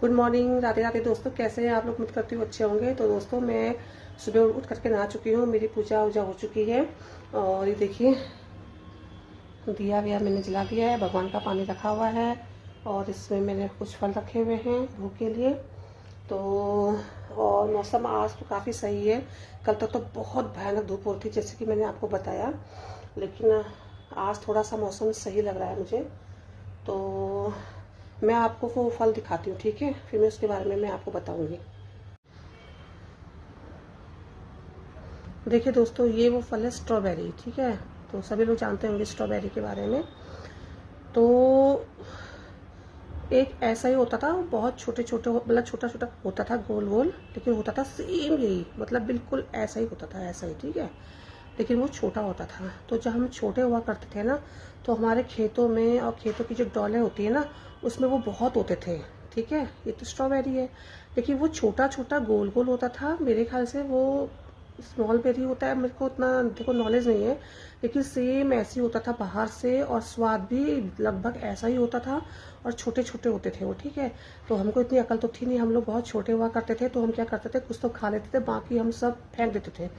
Good morning, Radhe Radhe दोस्तों। कैसे हैं आप लोग? उम्मीद करती हूँ अच्छे होंगे। तो दोस्तों मैं सुबह उठ करके नहा चुकी हूँ, मेरी पूजा वूजा हो चुकी है। और ये देखिए दिया विया मैंने जला दिया है, भगवान का पानी रखा हुआ है और इसमें मैंने कुछ फल रखे हुए हैं भूख के लिए। तो और मौसम आज तो काफ़ी सही है। कल तक तो बहुत भयानक धूप होती थी जैसे कि मैंने आपको बताया, लेकिन आज थोड़ा सा मौसम सही लग रहा है मुझे। तो मैं आपको वो फल दिखाती हूँ, ठीक है? फिर मैं उसके बारे में मैं आपको बताऊंगी। देखिए दोस्तों, ये वो फल है स्ट्रॉबेरी, ठीक है? तो सभी लोग जानते होंगे स्ट्रॉबेरी के बारे में। तो एक ऐसा ही होता था, बहुत छोटे छोटे मतलब छोटा छोटा होता था, गोल गोल, लेकिन होता था सेम यही, मतलब बिल्कुल ऐसा ही होता था, ऐसा ही, ठीक है? लेकिन वो छोटा होता था। तो जब हम छोटे हुआ करते थे ना, तो हमारे खेतों में और खेतों की जो डॉलें होती है ना, उसमें वो बहुत होते थे, ठीक है? ये तो स्ट्रॉबेरी है, लेकिन वो छोटा छोटा गोल गोल होता था। मेरे ख्याल से वो स्मॉल बेरी होता है, मेरे को उतना देखो नॉलेज नहीं है, लेकिन सेम ऐसे ही होता था बाहर से, और स्वाद भी लगभग ऐसा ही होता था, और छोटे छोटे होते थे वो, ठीक है? तो हमको इतनी अकल तो थी नहीं, हम लोग बहुत छोटे हुआ करते थे, तो हम क्या करते थे, कुछ तो खा लेते थे, बाकी हम सब फेंक देते थे,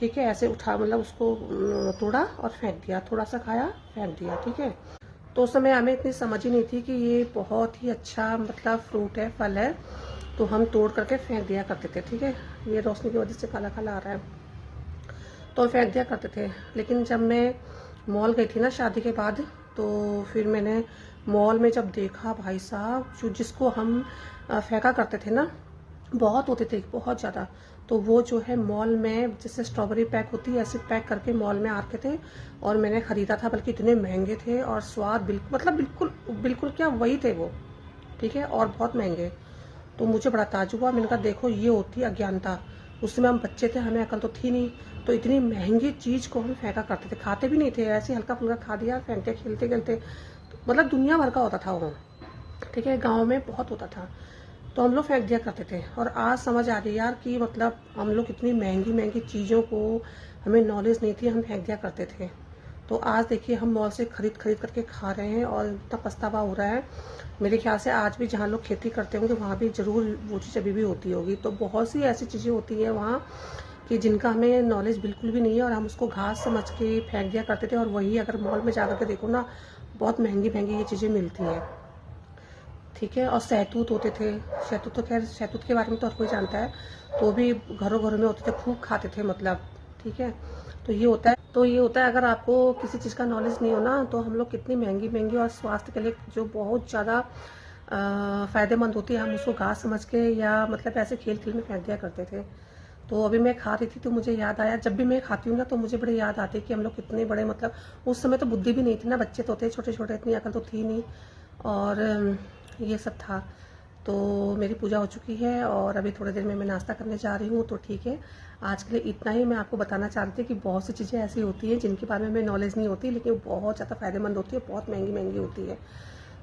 ठीक है? ऐसे उठा, मतलब उसको तोड़ा और फेंक दिया, थोड़ा सा खाया फेंक दिया, ठीक है? तो उस समय हमें इतनी समझ ही नहीं थी कि ये बहुत ही अच्छा मतलब फ्रूट है, फल है। तो हम तोड़ करके फेंक दिया करते थे, ठीक है? ये रोशनी की वजह से काला काला आ रहा है, तो हम फेंक दिया करते थे। लेकिन जब मैं मॉल गई थी ना शादी के बाद, तो फिर मैंने मॉल में जब देखा, भाई साहब, जो जिसको हम फेंका करते थे ना, बहुत होते थे, बहुत ज़्यादा। तो वो जो है मॉल में जैसे स्ट्रॉबेरी पैक होती है, ऐसे पैक करके मॉल में आके थे, और मैंने ख़रीदा था, बल्कि इतने महंगे थे, और स्वाद बिल्कुल मतलब बिल्कुल बिल्कुल क्या वही थे वो, ठीक है? और बहुत महंगे। तो मुझे बड़ा ताज्जुब हुआ, मैंने कहा देखो ये होती है अज्ञानता। उस समय हम बच्चे थे, हमें अकल तो थी नहीं, तो इतनी महंगी चीज़ को हम फेंका करते थे, खाते भी नहीं थे, ऐसे हल्का फुल्का खा दिया, फेंकते खेलते खेलते। मतलब दुनिया भर का होता था वो, ठीक है? गाँव में बहुत होता था, तो हम लोग फेंक दिया करते थे। और आज समझ आ रही यार कि मतलब हम लोग इतनी महंगी महंगी चीज़ों को, हमें नॉलेज नहीं थी, हम फेंक दिया करते थे। तो आज देखिए हम मॉल से खरीद खरीद करके खा रहे हैं, और इतना पछतावा हो रहा है। मेरे ख्याल से आज भी जहाँ लोग खेती करते होंगे वहाँ भी ज़रूर वो चीज़ अभी भी होती होगी। तो बहुत सी ऐसी चीज़ें होती हैं वहाँ कि जिनका हमें नॉलेज बिल्कुल भी नहीं है, और हम उसको घास समझ के फेंक दिया करते थे। और वही अगर मॉल में जा करके देखो ना, बहुत महंगी महंगी ये चीज़ें मिलती हैं, ठीक है? और सहतूत होते थे, सहतूत तो खैर सहतूत के बारे में तो हर कोई जानता है, तो भी घरों घरों में होते थे, खूब खाते थे मतलब, ठीक है? तो ये होता है, अगर आपको किसी चीज़ का नॉलेज नहीं हो ना, तो हम लोग कितनी महंगी महंगी और स्वास्थ्य के लिए जो बहुत ज़्यादा फ़ायदेमंद होती है, हम उसको घास समझ के या मतलब ऐसे खेल खेल में फेंक दिया करते थे। तो अभी मैं खा रही थी तो मुझे याद आया, जब भी मैं खाती हूँ ना तो मुझे बड़े याद आते हैं कि हम लोग कितने बड़े, मतलब उस समय तो बुद्धि भी नहीं थी ना, बच्चे तो थे छोटे छोटे, इतनी अकल तो थी नहीं। और ये सब था। तो मेरी पूजा हो चुकी है, और अभी थोड़ी देर में मैं नाश्ता करने जा रही हूँ, तो ठीक है? आज के लिए इतना ही मैं आपको बताना चाहती थी कि बहुत सी चीज़ें ऐसी होती हैं जिनके बारे में हमें नॉलेज नहीं होती, लेकिन बहुत ज़्यादा फ़ायदेमंद होती है, बहुत महंगी महंगी होती है।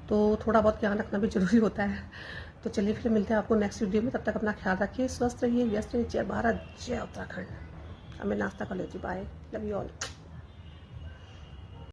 तो थोड़ा बहुत ध्यान रखना भी ज़रूरी होता है। तो चलिए फिर मिलते हैं आपको नेक्स्ट वीडियो में, तब तक अपना ख्याल रखिए, स्वस्थ रहिए, व्यस्त रहिए। जय भारत, जय उत्तराखंड। अब मैं नाश्ता कर लेती हूँ, बाय, लव यू ऑल।